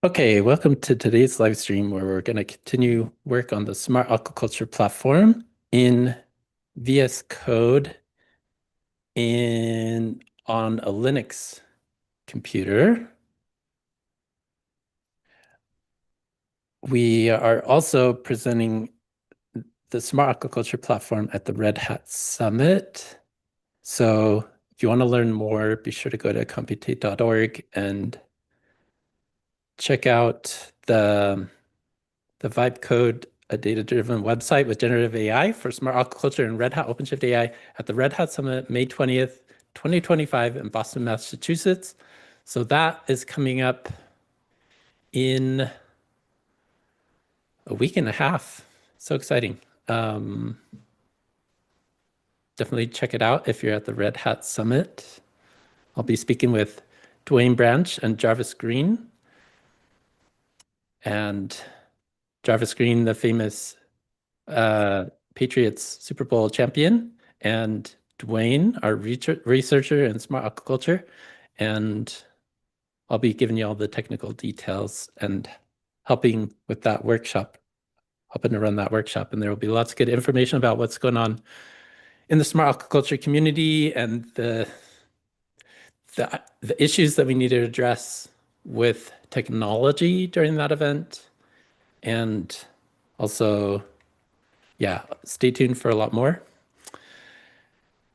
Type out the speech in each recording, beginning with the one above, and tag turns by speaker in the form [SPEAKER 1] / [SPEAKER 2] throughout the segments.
[SPEAKER 1] Okay, welcome to today's live stream where we're going to continue work on the Smart Aquaculture platform in VS Code on a Linux computer. We are also presenting the Smart Aquaculture platform at the Red Hat Summit. So if you want to learn more, be sure to go to computate.org and check out the Vibe Code, a data-driven website with generative AI for smart aquaculture and Red Hat OpenShift AI at the Red Hat Summit, May 20th, 2025 in Boston, Massachusetts. So that is coming up in a week and a half. So exciting. Definitely check it out if you're at the Red Hat Summit. I'll be speaking with Dwayne Branch and Jarvis Green. And Jarvis Green, the famous Patriots Super Bowl champion, and Dwayne, our researcher in smart aquaculture. And I'll be giving you all the technical details and helping with that workshop, helping to run that workshop. And there will be lots of good information about what's going on in the smart aquaculture community and the issues that we need to address with technology during that event. And also, yeah, stay tuned for a lot more.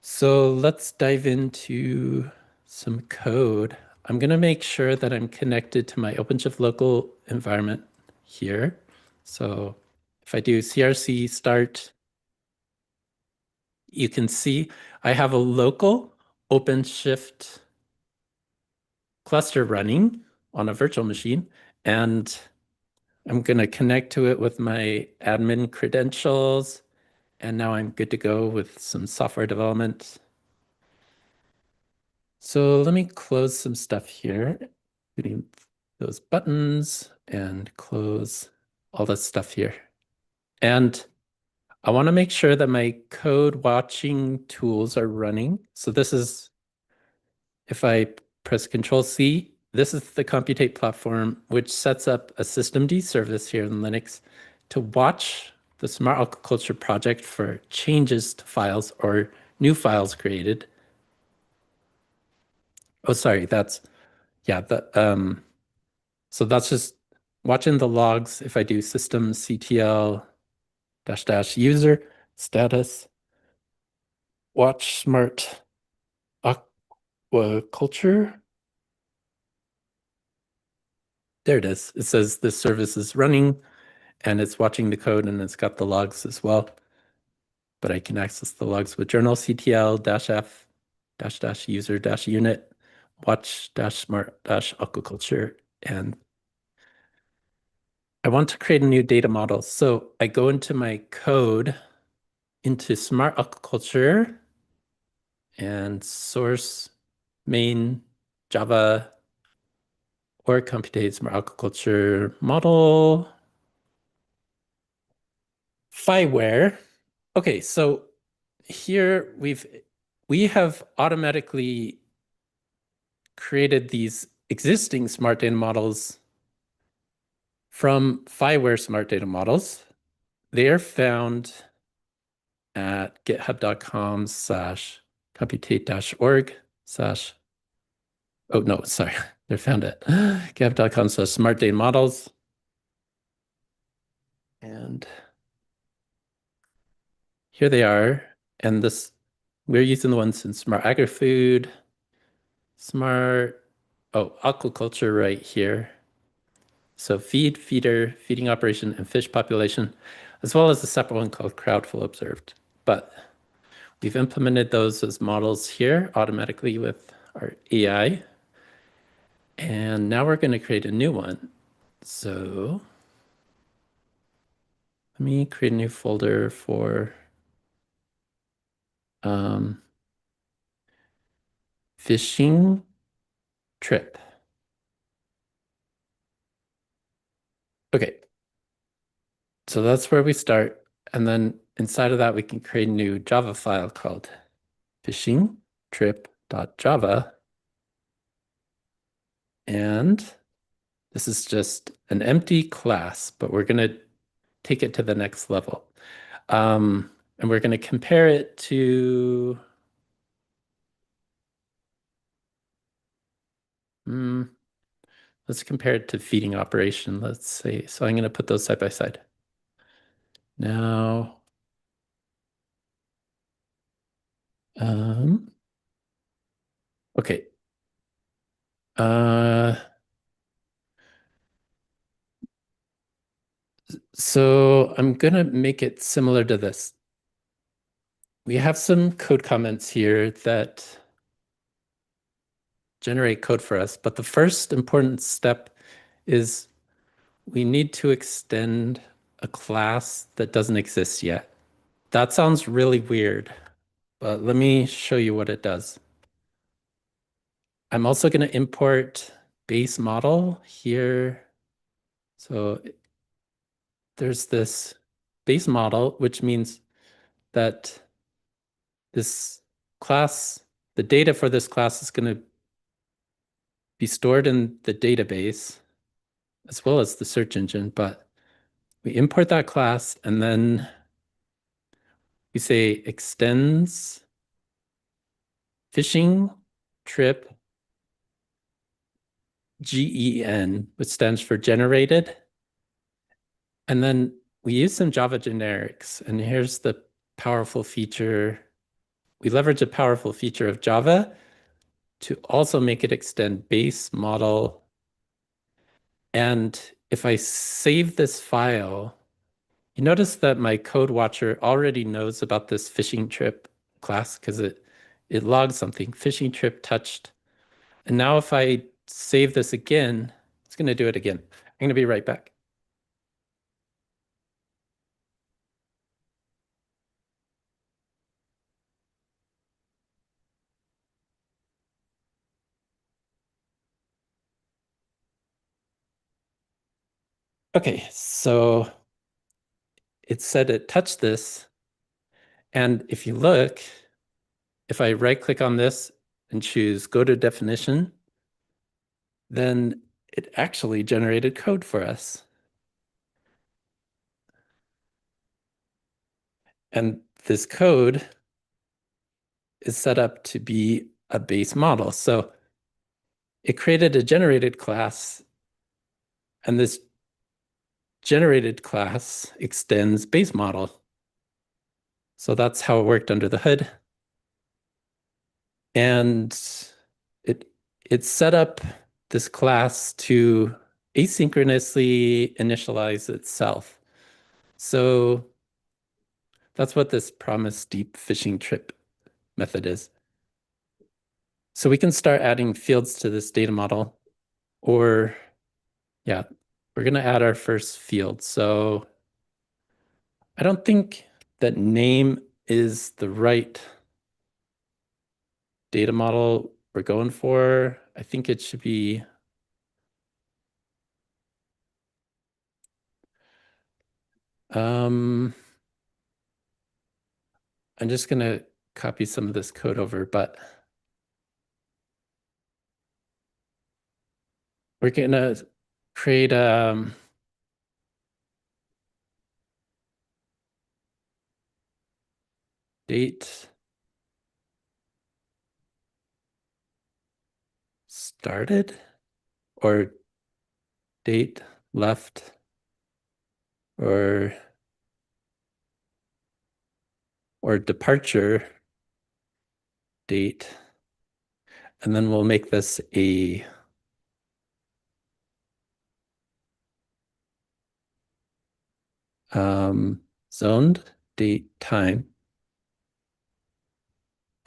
[SPEAKER 1] So let's dive into some code. I'm going to make sure that I'm connected to my OpenShift local environment here. So if I do CRC start, you can see I have a local OpenShift cluster running on a virtual machine, and I'm going to connect to it with my admin credentials. And now I'm good to go with some software development. So let me close some stuff here, including those buttons, and close all this stuff here. And I want to make sure that my code watching tools are running. So this is, if I press Control C, this is the Computate platform, which sets up a systemd service here in Linux to watch the Smart Aquaculture project for changes to files or new files created. Oh, sorry, so that's just watching the logs. If I do systemctl -- user status, watch smart aquaculture. There it is. It says this service is running and it's watching the code and it's got the logs as well. But I can access the logs with journalctl -f -- user -unit watch -smart -aquaculture. And I want to create a new data model. So I go into my code into Smart Aquaculture and source main Java or computate Smart Aquaculture model fireware. Okay, so here we have automatically created these existing smart data models from fireware smart data models. They are found at github.com/computate-org/ oh no, sorry, they're found at github.com/smart data models. And here they are. And we're using the ones in Smart Agri-Food, Aquaculture right here. So feeder, feeding operation, and fish population, as well as a separate one called Crowdflow Observed. But we've implemented those as models here automatically with our AI. And now we're going to create a new one. So let me create a new folder for fishing trip. Okay, so that's where we start. And then inside of that, we can create a new Java file called fishingtrip.java. And This is just an empty class, but we're going to take it to the next level. And we're going to compare it to, let's compare it to feeding operation, let's say. So I'm going to put those side by side. Now, okay. So I'm going to make it similar to this. We have some code comments here that generate code for us, but the first important step is we need to extend a class that doesn't exist yet. That sounds really weird, but let me show you what it does. I'm also going to import base model here. So there's this base model, which means that this class, the data for this class is going to be stored in the database as well as the search engine, but we import that class and then we say extends fishing trip GEN, which stands for generated. And then we use some Java generics, and here's the powerful feature. We leverage a powerful feature of Java to also make it extend base model. And if I save this file, you notice that my code watcher already knows about this fishing trip class because it logs something, fishing trip touched. And now if I save this again, it's going to do it again. I'm going to be right back. Okay, so it said it touched this. And if you look, if I right click on this and choose go to definition, then it actually generated code for us. And this code is set up to be a base model. So it created a generated class, and this generated class extends base model. So that's how it worked under the hood. And it set up this class to asynchronously initialize itself. So that's what this promise deep fishing trip method is. So we can start adding fields to this data model, or yeah, we're going to add our first field. So I don't think that name is the right data model we're going for. I think it should be I'm just going to copy some of this code over, but we're going to create date started or date left or departure date. And then we'll make this a zoned date time.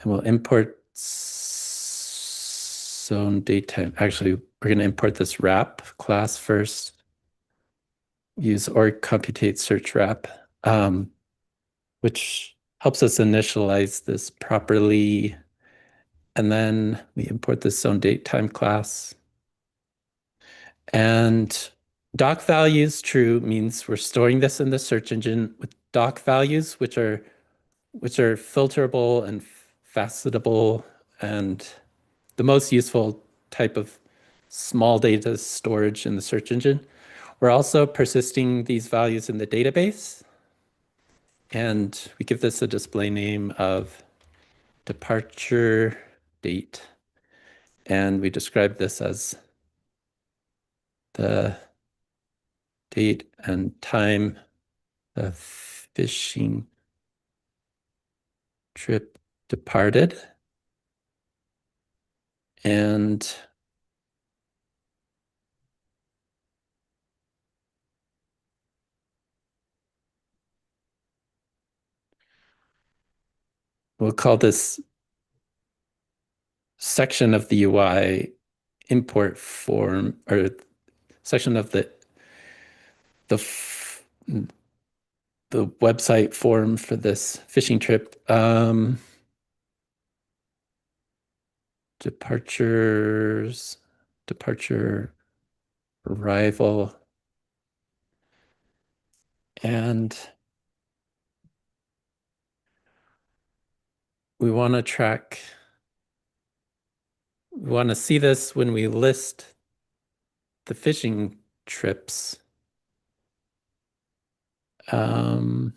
[SPEAKER 1] And we'll import zone date time. Actually, we're going to import this wrap class first. Use org computate search wrap, which helps us initialize this properly. And then we import this zone date time class. And doc values true means we're storing this in the search engine with doc values, which are filterable and facetable, and the most useful type of small data storage in the search engine. We're also persisting these values in the database. And we give this a display name of departure date. And we describe this as the date and time the fishing trip departed. And we'll call this section of the UI import form, or section of the the website form for this fishing trip. Departures, departure, arrival, and we want to track, we want to see this when we list the fishing trips. We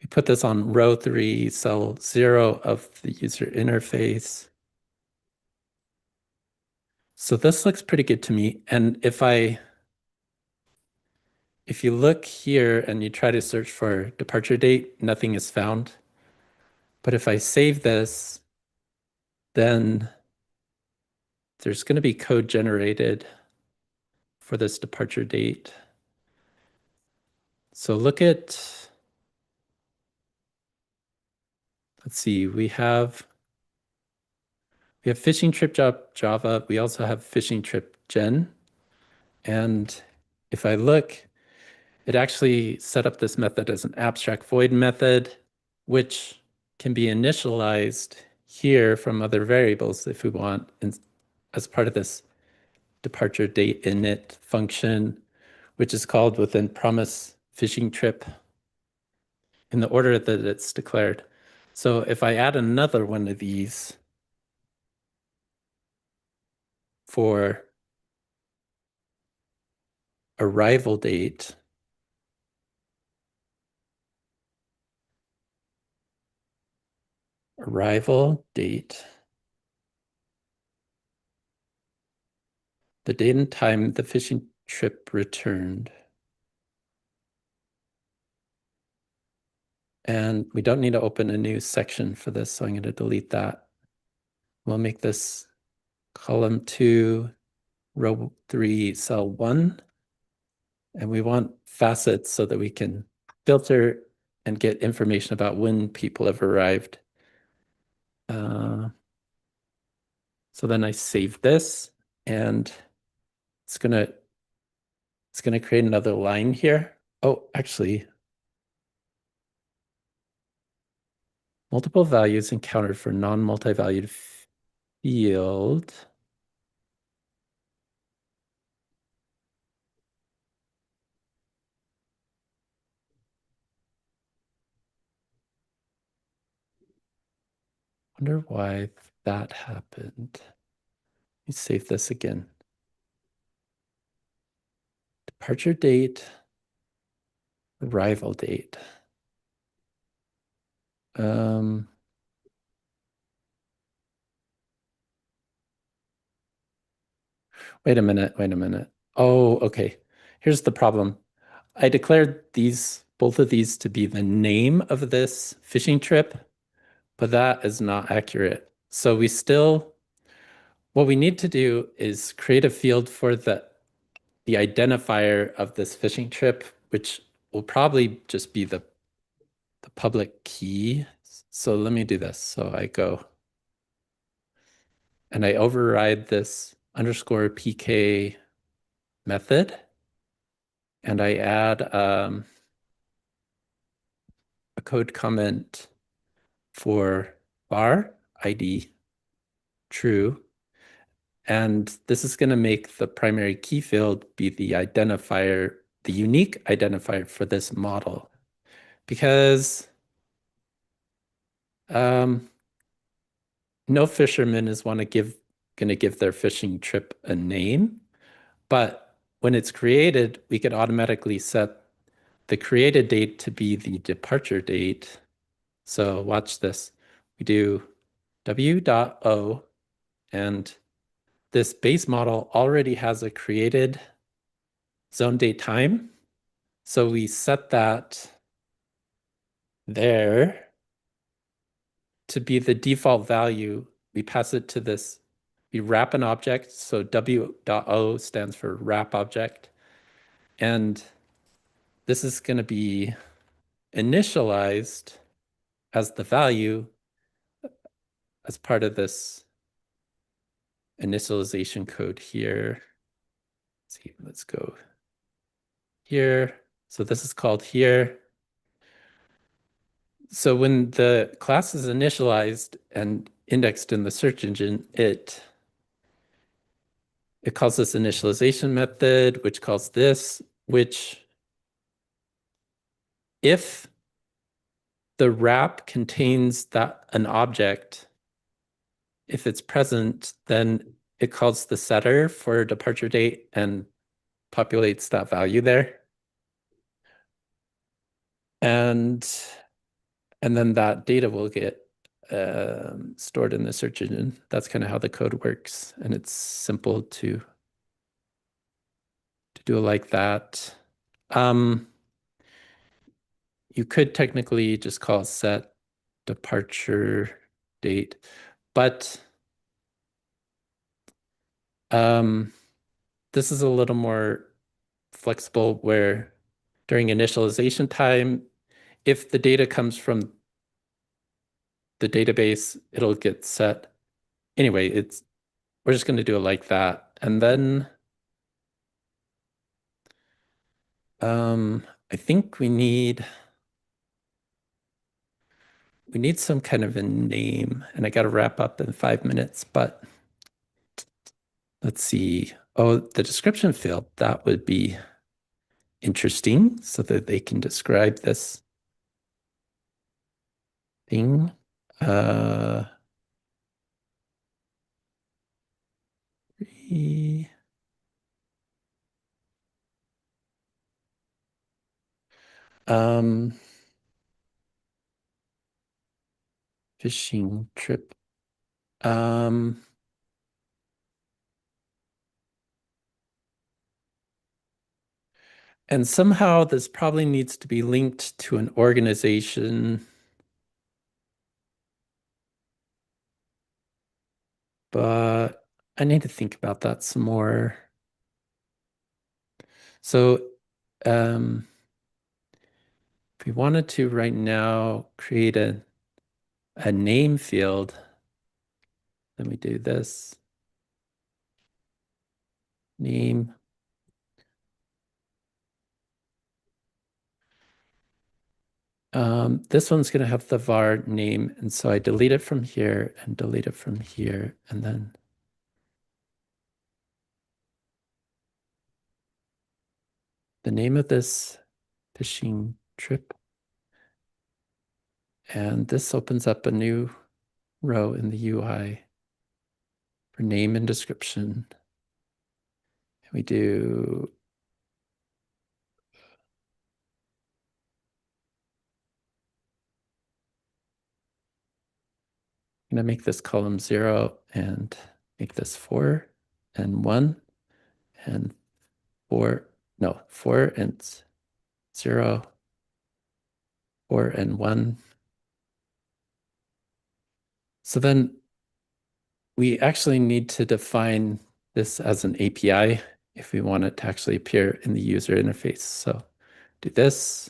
[SPEAKER 1] put this on row 3, cell 0 of the user interface. So this looks pretty good to me. And if you look here and you try to search for departure date, nothing is found. But if I save this, then there's going to be code generated for this departure date. So look at, let's see, we have fishing trip Java. We also have fishing trip gen. And if I look, it actually set up this method as an abstract void method, which can be initialized here from other variables if we want, as part of this departure date init function, which is called within promise fishing trip in the order that it's declared. So if I add another one of these for arrival date, the date and time the fishing trip returned. And we don't need to open a new section for this, so I'm going to delete that. We'll make this column 2, row 3, cell 1. And we want facets so that we can filter and get information about when people have arrived. So then I save this, and it's gonna create another line here. Oh, actually, multiple values encountered for non-multi-valued field. Wonder why that happened. Let me save this again. Departure date, arrival date. Wait a minute. Oh, okay. Here's the problem. I declared both of these to be the name of this fishing trip, but that is not accurate. So what we need to do is create a field for the identifier of this fishing trip, which will probably just be the public key. So let me do this. So I go and I override this underscore PK method, and I add a code comment for var ID true. And this is going to make the primary key field be the identifier, the unique identifier for this model. Because no fisherman is going to going to give their fishing trip a name. But when it's created, we could automatically set the created date to be the departure date. So watch this. We do w.o, and this base model already has a created zone date time. So we set that there to be the default value. We pass it to this, we wrap an object. So w.o stands for wrap object. And this is going to be initialized as the value as part of this initialization code here. Let's go here. So this is called here. So when the class is initialized and indexed in the search engine, it calls this initialization method, which calls this, which if the wrap contains an object, if it's present, then it calls the setter for departure date and populates that value there. And then that data will get stored in the search engine. That's kind of how the code works. And it's simple to do it like that. You could technically just call set departure date, but this is a little more flexible where during initialization time, if the data comes from the database, it'll get set. Anyway, we're just going to do it like that. And then I think we need some kind of a name, and I got to wrap up in 5 minutes, but let's see. Oh, the description field, that would be interesting so that they can describe this thing. Three. Fishing trip. And somehow this probably needs to be linked to an organization. But I need to think about that some more. So if we wanted to right now create a name field, then we do this. Name. This one's going to have the var name, and so I delete it from here and delete it from here, and then the name of this fishing trip. And this opens up a new row in the UI for name and description. And we do I'm going to make this column 0 and make this 4 and 1 and 4. No, 4 and 0, 4 and 1. So then we actually need to define this as an API if we want it to actually appear in the user interface. So do this.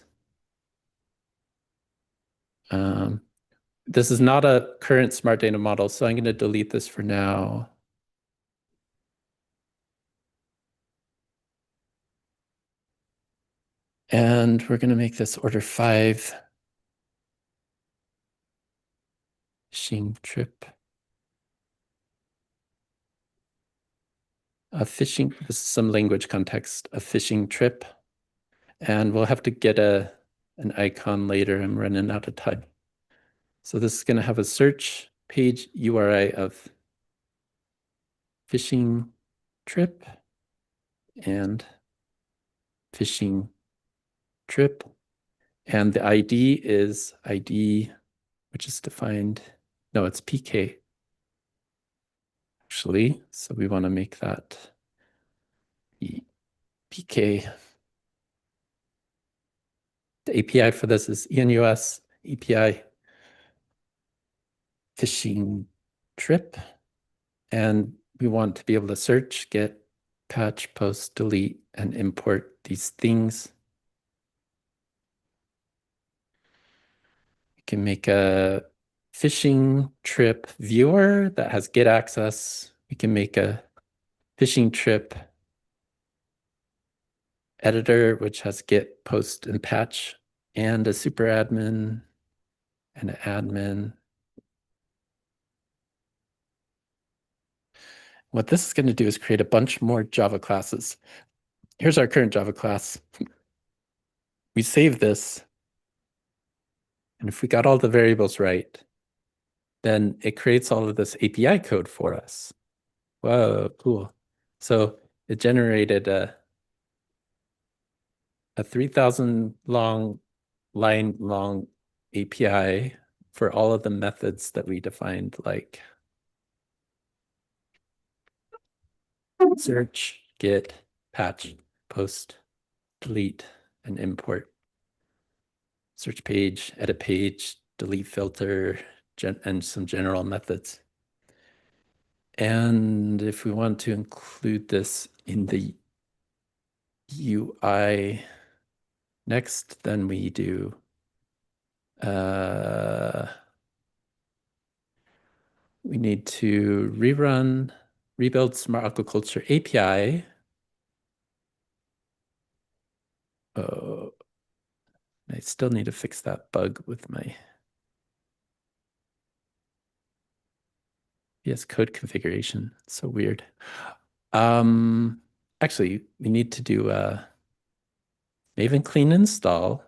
[SPEAKER 1] This is not a current smart data model, so I'm going to delete this for now. And we're going to make this order 5 fishing trip. This is some language context, a fishing trip. And we'll have to get an icon later. I'm running out of time. So this is going to have a search page URI of fishing trip and fishing trip. And the ID is ID, which is defined, no, it's PK actually. So we want to make that PK. The API for this is ENUS API fishing trip. And we want to be able to search, get, patch, post, delete, and import these things. We can make a fishing trip viewer that has get access. We can make a fishing trip editor, which has get, post, and patch, and a super admin and an admin. What this is going to do is create a bunch more Java classes. Here's our current Java class. We save this, and if we got all the variables right, then it creates all of this API code for us. Whoa, cool. So it generated a 3,000 line long API for all of the methods that we defined, like search, get, patch, post, delete, and import. Search page, edit page, delete filter, and some general methods. And if we want to include this in the UI next, then we do we need to rebuild Smart Aquaculture API. I still need to fix that bug with my VS Code configuration. It's so weird. Actually, we need to do a Maven clean install.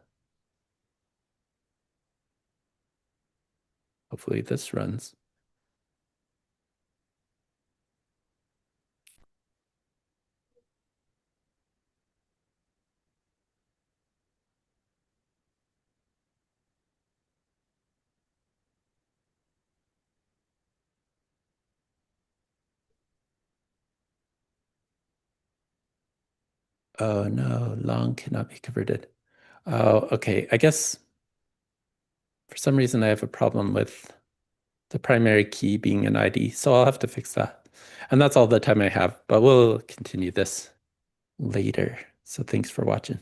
[SPEAKER 1] Hopefully this runs. Oh no, long cannot be converted. Oh, okay. I guess for some reason I have a problem with the primary key being an ID, so I'll have to fix that. And that's all the time I have, but we'll continue this later. So thanks for watching.